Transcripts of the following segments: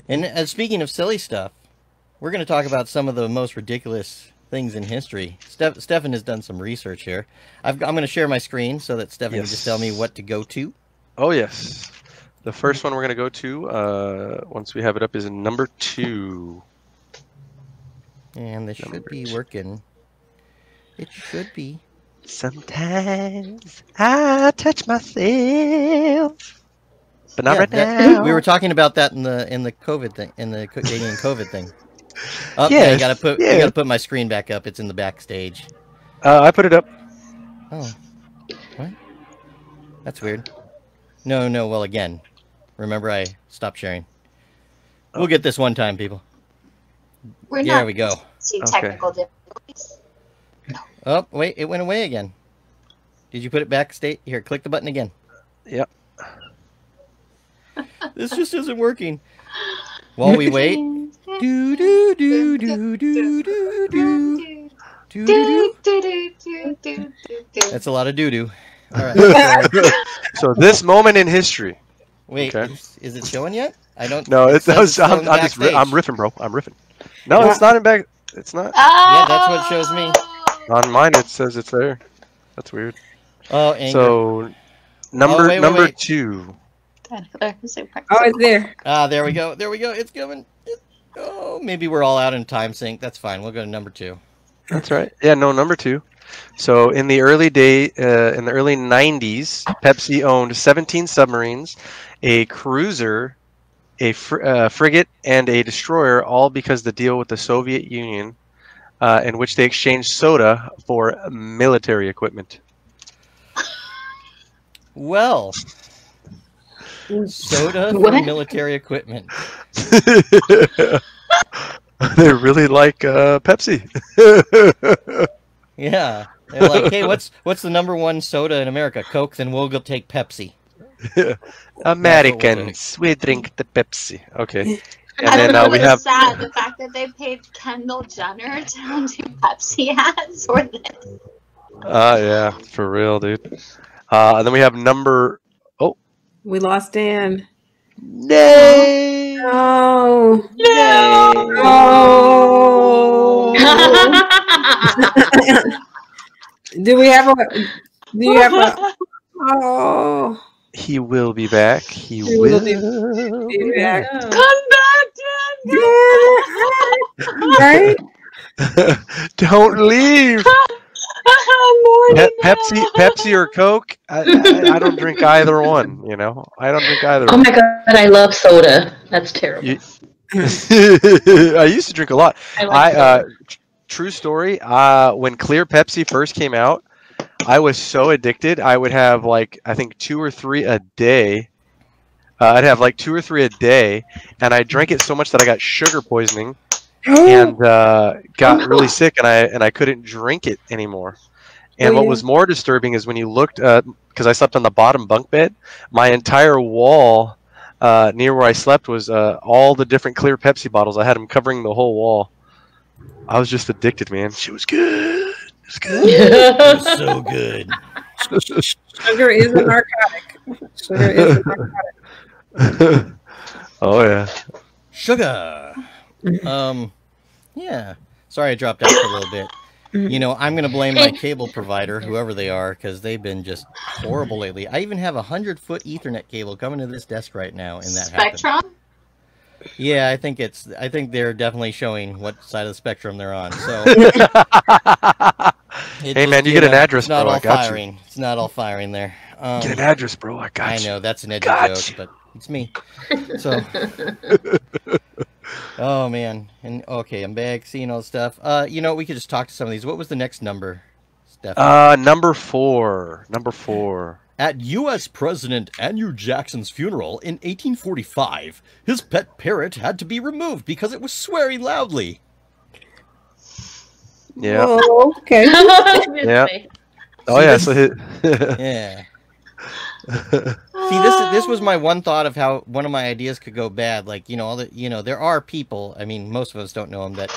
And speaking of silly stuff, we're going to talk about some of the most ridiculous things in history. Stefan has done some research here. I'm going to share my screen so that Stefan can just tell me what to go to. Oh, yes. The first one we're going to go to, once we have it up, is number 2. And this should be working. It should be. Sometimes I touch myself, but not right now. We were talking about that in the COVID thing, in the Canadian COVID thing. Oh, yes, yeah, I gotta put my screen back up. It's in the backstage. I put it up. Oh, what? That's weird. No. Well, again, remember I stopped sharing. We'll get this one time, people. There we go. See technical difficulties. Oh, wait, it went away again. Did you put it backstage? Here, click the button again. Yep. This just isn't working. While we wait. Do do do do do do do do do. That's a lot of doo doo. All right. So this moment in history. Wait, is it showing yet? I don't. No, I'm riffing, bro. I'm riffing. No, it's not in back. It's not. Yeah, that's what shows me. On mine, it says it's there. That's weird. Oh, anger. So number 2. Oh, it's there. There we go. There we go. It's coming. Oh, maybe we're all out in time sync. That's fine. We'll go to number 2. That's right. Yeah, no, number 2. So in the early 90s, Pepsi owned 17 submarines, a cruiser, a frigate, and a destroyer, all because the deal with the Soviet Union, in which they exchanged soda for military equipment. Well, soda for military equipment. They really like Pepsi. Yeah, they're like, hey, what's the #1 soda in America? Coke. Then we'll go take Pepsi. Americans, we drink the Pepsi. Okay. And I don't know, we have sad the fact that they paid Kendall Jenner to do Pepsi ads for this. Yeah, for real, dude. And then we have number. Oh, we lost Dan. Nay. No. Do we have a? Do you have a? Oh. He will be back. He will be back. Come back, Dan. Right? Don't leave. Pepsi or Coke? I don't drink either one. You know, I don't drink either. Oh my god, I love soda. That's terrible. I used to drink a lot. I true story. When Clear Pepsi first came out, I was so addicted. I would have I think 2 or 3 a day. I'd have 2 or 3 a day, and I drank it so much that I got sugar poisoning and got really sick, and I couldn't drink it anymore. And what was more disturbing is when you looked, because I slept on the bottom bunk bed, my entire wall near where I slept was all the different Clear Pepsi bottles. I had them covering the whole wall. I was just addicted, man. She was good. It was good. It was so good. Sugar is a narcotic. Sugar is a narcotic. Oh yeah. Sugar. Yeah. Sorry I dropped out for a little bit. You know, I'm going to blame my cable provider, whoever they are, because they've been just horrible lately. I even have a 100-foot Ethernet cable coming to this desk right now, and that Spectrum? happened. Yeah, I think they're definitely showing what side of the spectrum they're on. So, hey man, you get an address, bro. I got you. It's not all firing there. Get an address, bro. I got you. I know that's an edgy joke, but it's me. So, oh man, and okay, I'm back, seeing all the stuff. You know, we could just talk to some of these. What was the next number, Steph? Number 4. Number 4. At U.S. President Andrew Jackson's funeral in 1845, his pet parrot had to be removed because it was swearing loudly. Yeah. Oh, okay. Yeah. Oh yeah. So yeah. See, this was my one thought of how one of my ideas could go bad. Like, you know, there are people. I mean, most of us don't know them that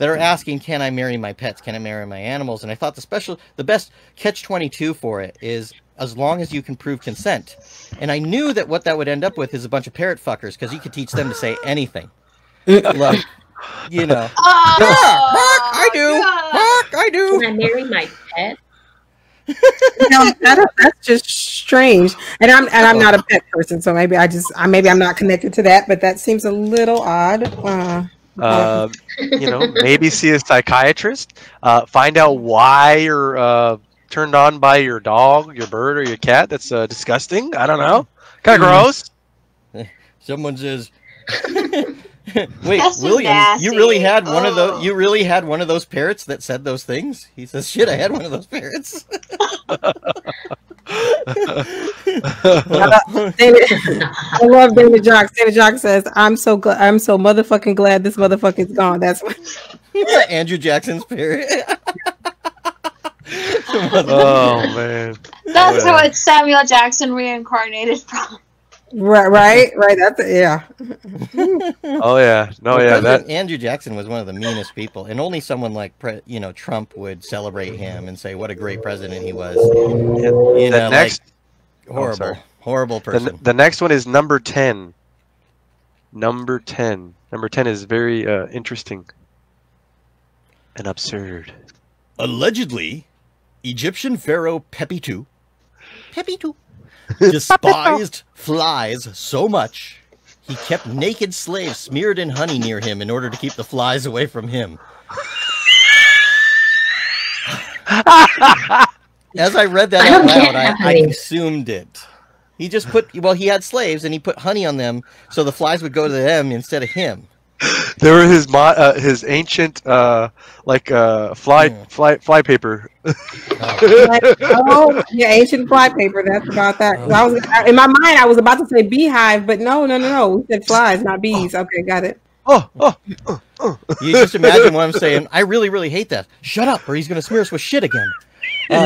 are asking, "Can I marry my pets? Can I marry my animals?" And I thought the best catch-22 for it is as long as you can prove consent. And I knew that what that would end up with is a bunch of parrot fuckers, because you could teach them to say anything. Like, you know. Oh, I do. I do. Can I marry my pet? That's just strange. And I'm not a pet person, so maybe I'm not connected to that. But that seems a little odd. You know, maybe see a psychiatrist. Find out why you're turned on by your dog, your bird, or your cat. That's disgusting. I don't know. Kind of gross. Someone says, "Wait, That's William, nasty. you really had one of those? You really had one of those parrots that said those things?" He says, "Shit, I had one of those parrots." I love David Jocks. David Jocks says, I'm so motherfucking glad this motherfucker's gone. That's what Andrew Jackson's parrot. Oh man, That's how it's Samuel Jackson reincarnated from. right. That's yeah. oh yeah, no, yeah. That Andrew Jackson was one of the meanest people, and only someone like Trump would celebrate him and say what a great president he was. You know, next horrible person. The next one is number 10. Number 10 is very interesting and absurd. Allegedly, Egyptian pharaoh Ep.2 despised flies so much he kept naked slaves smeared in honey near him in order to keep the flies away from him. As I read that out loud, I consumed it. He just he had slaves and he put honey on them so the flies would go to them instead of him. There were his ancient fly paper. Oh, yeah, ancient fly paper. That's about that. In my mind, I was about to say beehive, but no. We said flies, not bees. Okay, got it. You just imagine what I'm saying. I really, really hate that. Shut up, or he's going to smear us with shit again. You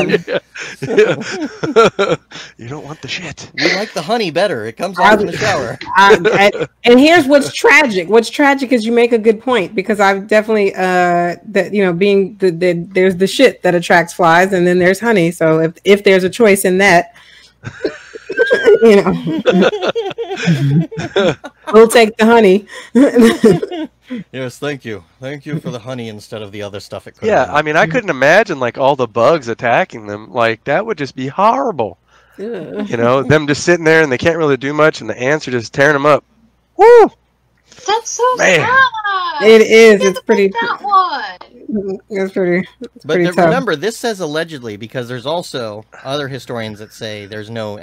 don't want the shit. We like the honey better. It comes out in the shower. And here's what's tragic. What's tragic is you make a good point, because I've definitely there's the shit that attracts flies, and then there's honey. So if there's a choice in that, we'll take the honey. Yes, thank you for the honey instead of the other stuff it could. Yeah, I mean, I couldn't imagine like all the bugs attacking them. Like that would just be horrible. Yeah. You know, them just sitting there and they can't really do much, and the ants are just tearing them up. Woo! That's so Man. sad. It is. It's pretty. That one. It's pretty. But pretty tough. remember, this says allegedly because there's also other historians that say there's no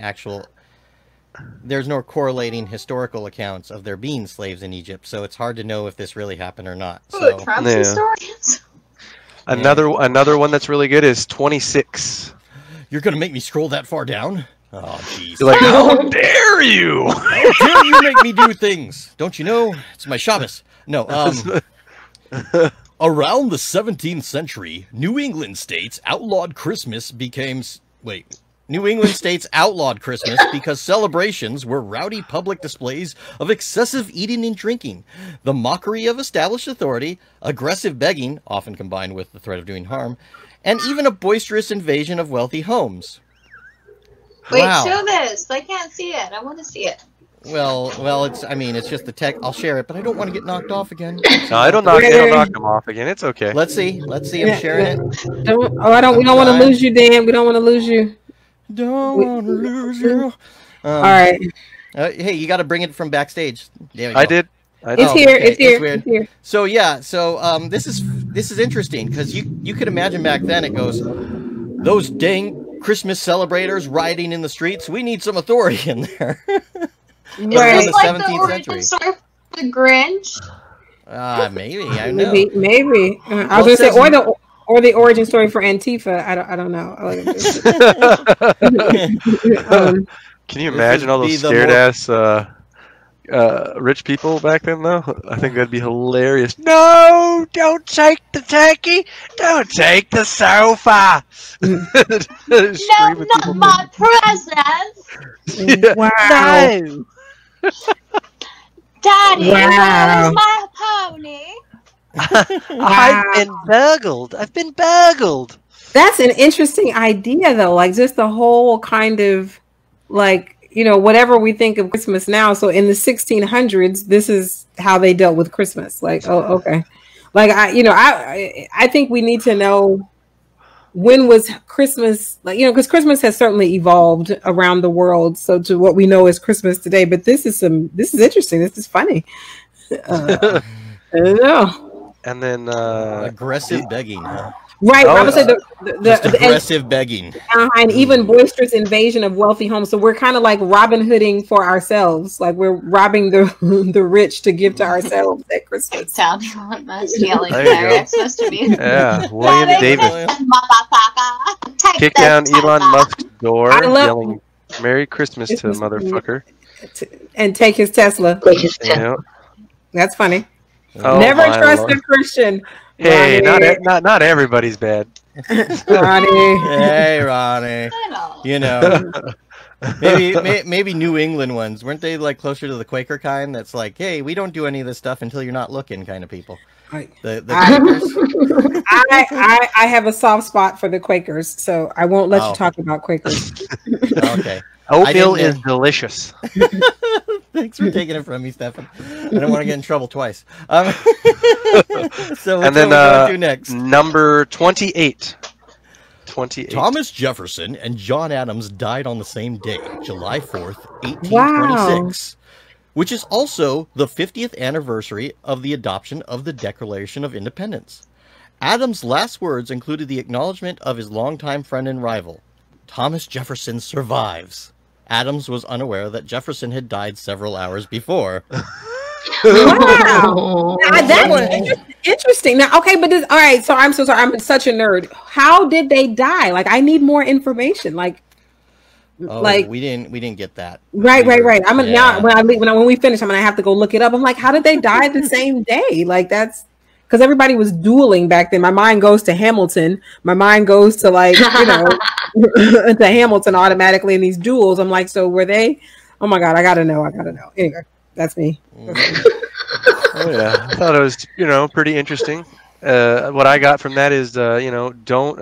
correlating historical accounts of there being slaves in Egypt, so it's hard to know if this really happened or not. So Trump's historians. Another one that's really good is 26. You're gonna make me scroll that far down? Oh, jeez. You're like, how dare you? How dare you make me do things? Don't you know? It's my Shabbos. No, around the 17th century, New England states outlawed Christmas because celebrations were rowdy public displays of excessive eating and drinking, the mockery of established authority, aggressive begging, often combined with the threat of doing harm, and even a boisterous invasion of wealthy homes. Wait, Wow. show this. I can't see it. I want to see it. Well, it's just the tech. I'll share it, but I don't want to get knocked off again. No, it'll knock them off again. It's okay. Let's see. I'm sharing it. We don't want to lose you, Dan. We don't want to lose you. Don't want to lose you. All right. Hey, you got to bring it from backstage. There we go. I did. It's here. So yeah. This is interesting because you could imagine back then it goes, those dang Christmas celebrators rioting in the streets. We need some authority in there. Right. In the 17th century. Story for the Grinch. Maybe. I know. Maybe. I was gonna say, or the origin story for Antifa. I don't know. Can you imagine all those scared ass rich people back then, though? I think that'd be hilarious. No, don't take the turkey. Don't take the sofa. No, not my presents. Yeah. Wow. No. Daddy, Wow. where's my pony? I've been burgled. That's an interesting idea, though. Like, just the whole kind of, like, you know, whatever we think of Christmas now. So in the 1600s, this is how they dealt with Christmas. Like, oh, okay. Like, I think we need to know when was Christmas, like, you know, because Christmas has certainly evolved around the world. So to what we know is Christmas today. But this is interesting. This is funny. I don't know. And then aggressive begging, huh? Right, I would say the aggressive begging, and even boisterous invasion of wealthy homes. So we're kind of like Robin Hooding for ourselves, like we're robbing the rich to give to ourselves at Christmas. It sounds almost yelling there. It's supposed to be. Yeah, William Davis. Kick down Elon Musk's door, yelling "Merry Christmas" to motherfucker, and take his Tesla. That's funny. Oh, never trust a Christian. Hey, not everybody's bad. Ronnie. Hey, Ronnie. You know, maybe New England ones, weren't they like closer to the Quaker kind? That's like, hey, we don't do any of this stuff until you're not looking, kind of people. The Quakers. I have a soft spot for the Quakers, so I won't let you talk about Quakers. Okay. Oatmeal is delicious. Thanks for taking it from me, Stefan. I don't want to get in trouble twice. So and then going to next? Number 28. Thomas Jefferson and John Adams died on the same day, July 4th, 1826, which is also the 50th anniversary of the adoption of the Declaration of Independence. Adams' last words included the acknowledgement of his longtime friend and rival. Thomas Jefferson survives. Adams was unaware that Jefferson had died several hours before. Wow, that's interesting. Now, okay, but all right. So I'm so sorry. I'm such a nerd. How did they die? Like, I need more information. Like, we didn't get that. Right. I'm now when we finish, I'm gonna have to go look it up. I'm like, how did they die the same day? Like, that's because everybody was dueling back then. My mind goes to Hamilton. My mind goes to, like, you know, to Hamilton automatically in these duels. I'm like, so were they? Oh my God, I gotta know. Anyway, that's me. Oh yeah, I thought it was, you know, pretty interesting. What I got from that is, you know, don't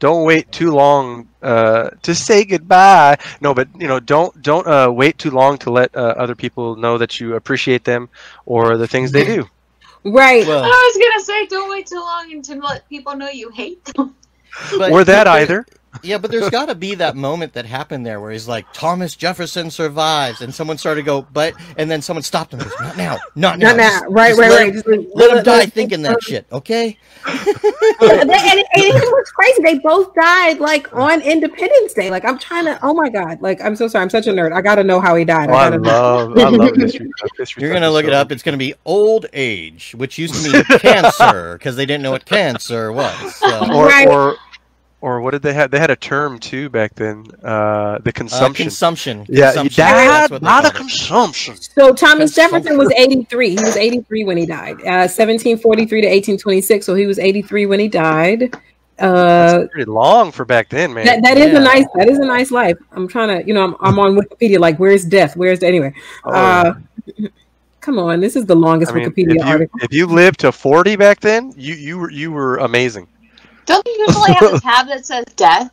wait too long to say goodbye. No, but, you know, don't wait too long to let other people know that you appreciate them or the things they do. Right. Well, I was gonna say, don't wait too long and to let people know you hate them. Or that either. Yeah, but there's got to be that moment that happened there where he's like, Thomas Jefferson survives, and someone started to go, and then someone stopped him. Goes, not now. Right. Let him die thinking that shit, okay? And it was crazy. They both died, like, on Independence Day. Like, I'm trying to. Oh my God! Like, I'm so sorry. I'm such a nerd. I got to know how he died. I love history. You're gonna look it up. It's gonna be old age, which used to mean cancer, because they didn't know what cancer was. So. Or what did they have? They had a term too back then. The consumption. Consumption. Yeah, not a consumption. So Thomas Jefferson was 83. He was 83 when he died. 1743 to 1826. So he was 83 when he died. That's pretty long for back then, man. That is a nice life. I'm trying to, you know, I'm on Wikipedia. Like, where's death? Anyway? Come on, this is the longest Wikipedia article. If you lived to 40 back then, you were amazing. Don't you usually have a tab that says death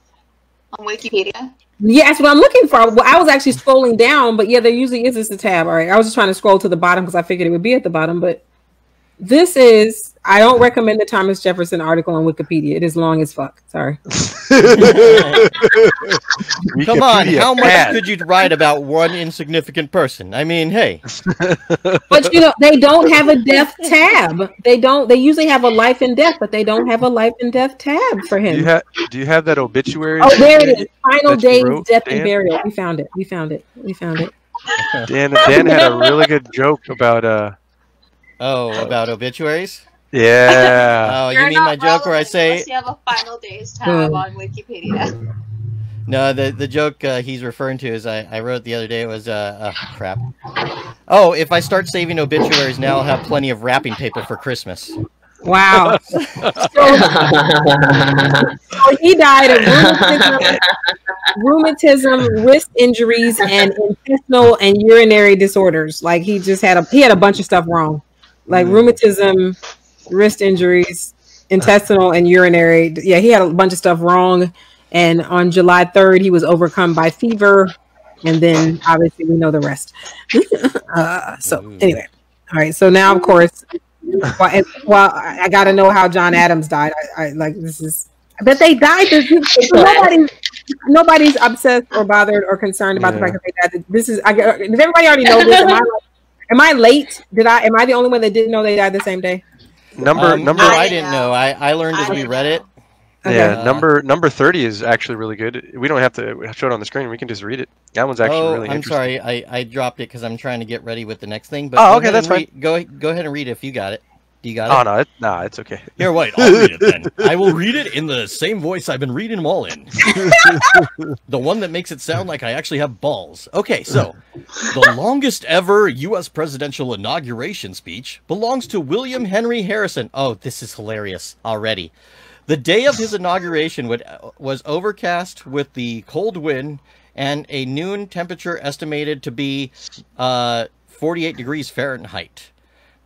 on Wikipedia? Yeah, that's what I'm looking for. Well, I was actually scrolling down, but yeah, there usually is a tab. All right, I was just trying to scroll to the bottom because I figured it would be at the bottom. But this is, I don't recommend the Thomas Jefferson article on Wikipedia. It is long as fuck. Sorry. Come on, how much could you write about one insignificant person? I mean, hey. But, you know, they don't have a death tab. They usually have a life and death, but they don't have a life and death tab for him. Do you have that obituary? Oh, there it is. Final days, death and burial. We found it. Dan had a really good joke about about obituaries? Yeah. Oh, you mean my joke where I say you have a final days tab on Wikipedia? No, the joke he's referring to is I wrote the other day. It was crap. Oh, if I start saving obituaries now, I'll have plenty of wrapping paper for Christmas. Wow. So he died of rheumatism, wrist injuries, and intestinal and urinary disorders. Like, he had a bunch of stuff wrong, like rheumatism, wrist injuries, intestinal and urinary. Yeah, he had a bunch of stuff wrong. And on July 3rd, he was overcome by fever. And then obviously we know the rest. Anyway. All right. So now, of course, well, I got to know how John Adams died. I like this is. I bet they died. Nobody's obsessed or bothered or concerned about the fact that they died. This is. Does everybody already know this? Am I late? Am I the only one that didn't know they died the same day? Number. No, I didn't know. I learned as we read it. Okay. Yeah, number 30 is actually really good. We don't have to show it on the screen. We can just read it. That one's actually really I'm interesting. sorry. I dropped it because I'm trying to get ready with the next thing. But okay, that's fine. Go ahead and read it if you got it. Do you got Oh, it? no, it's okay. Here, wait, I'll read it then. I will read it in the same voice I've been reading them all in. The one that makes it sound like I actually have balls. Okay, so, the longest ever U.S. presidential inauguration speech belongs to William Henry Harrison. Oh, this is hilarious already. The day of his inauguration was overcast with the cold wind and a noon temperature estimated to be 48 degrees Fahrenheit.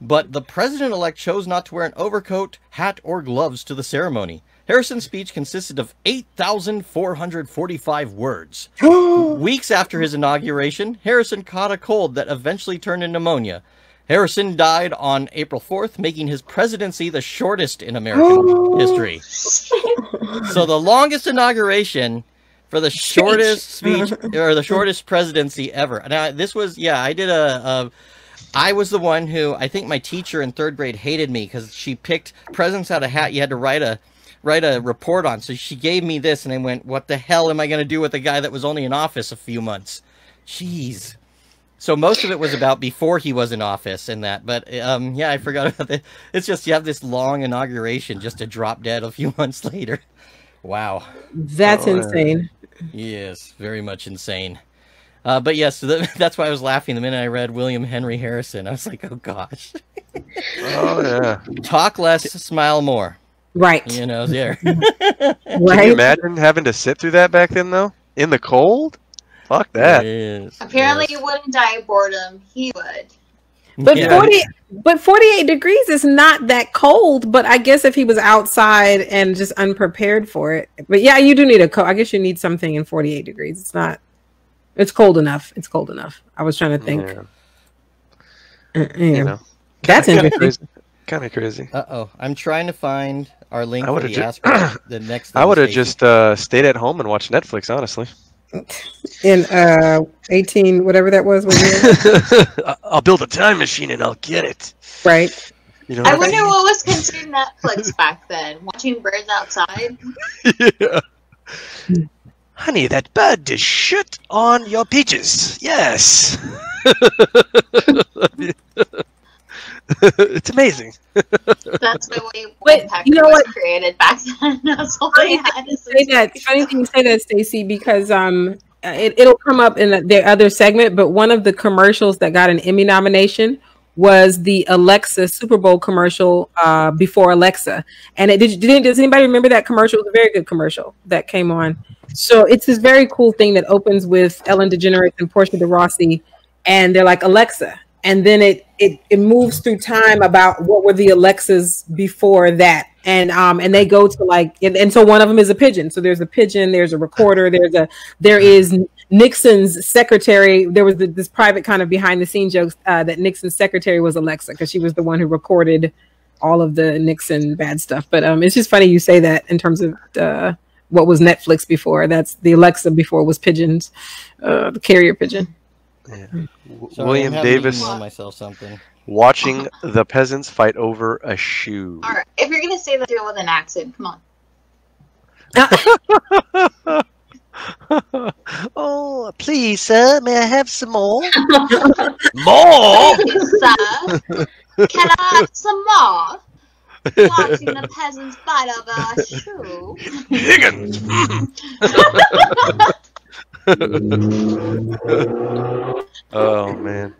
But the president-elect chose not to wear an overcoat, hat, or gloves to the ceremony. Harrison's speech consisted of 8,445 words. Weeks after his inauguration, Harrison caught a cold that eventually turned into pneumonia. Harrison died on April 4th, making his presidency the shortest in American history. So the longest inauguration for the shortest speech, or the shortest presidency ever. Now, this was, I did I was the one who, I think my teacher in 3rd grade hated me because she picked presidents out of hat you had to write a report on. So she gave me this, and I went, what the hell am I going to do with a guy that was only in office a few months? Jeez. So most of it was about before he was in office and that. But, I forgot about that. It's just you have this long inauguration just to drop dead a few months later. Wow. That's insane. Yes, very much insane. But yes, that's why I was laughing the minute I read William Henry Harrison. I was like, oh, gosh. Oh, yeah. Talk less, smile more. Right. You know, there. Right? Can you imagine having to sit through that back then, though? In the cold? Fuck that. Apparently you wouldn't die of boredom. He would. But 48 degrees is not that cold. But I guess if he was outside and just unprepared for it. But yeah, you do need a coat. I guess you need something in 48 degrees. It's not. It's cold enough. It's cold enough. I was trying to think. You know, that's interesting. Kind of crazy. I'm trying to find our link for the next. I would have just stayed at home and watched Netflix, honestly. In 18, whatever that was. I'll build a time machine and I'll get it. Right. You know, I wonder what was considered Netflix back then. Watching birds outside. Yeah. Honey, that bird did shit on your peaches. Yes. It's amazing. That's the way Woodpecker was created back then. That's all they had to say. Funny thing you say that, Stacey, because it'll come up in their other segment, but one of the commercials that got an Emmy nomination was the Alexa Super Bowl commercial before Alexa. And does anybody remember that commercial? It was a very good commercial that came on. So it's this very cool thing that opens with Ellen DeGeneres and Portia de Rossi, and they're like, Alexa. And then it moves through time about what were the Alexas before that. And they go to and so one of them is a pigeon. So there's a pigeon, there's a recorder, there is Nixon's secretary. There was this private kind of behind the scenes jokes that Nixon's secretary was Alexa because she was the one who recorded all of the Nixon bad stuff. But it's just funny you say that in terms of what was Netflix before. That's the Alexa before was pigeons, the carrier pigeon. Yeah. Sorry, William Davis myself something. Watching the peasants fight over a shoe. All right, if you're gonna say that, do it with an accent. Come on. Oh, please, sir, may I have some more? More? Thank you, sir. Can I have some more? Watching the peasants fight over a shoe. Higgins. Oh man.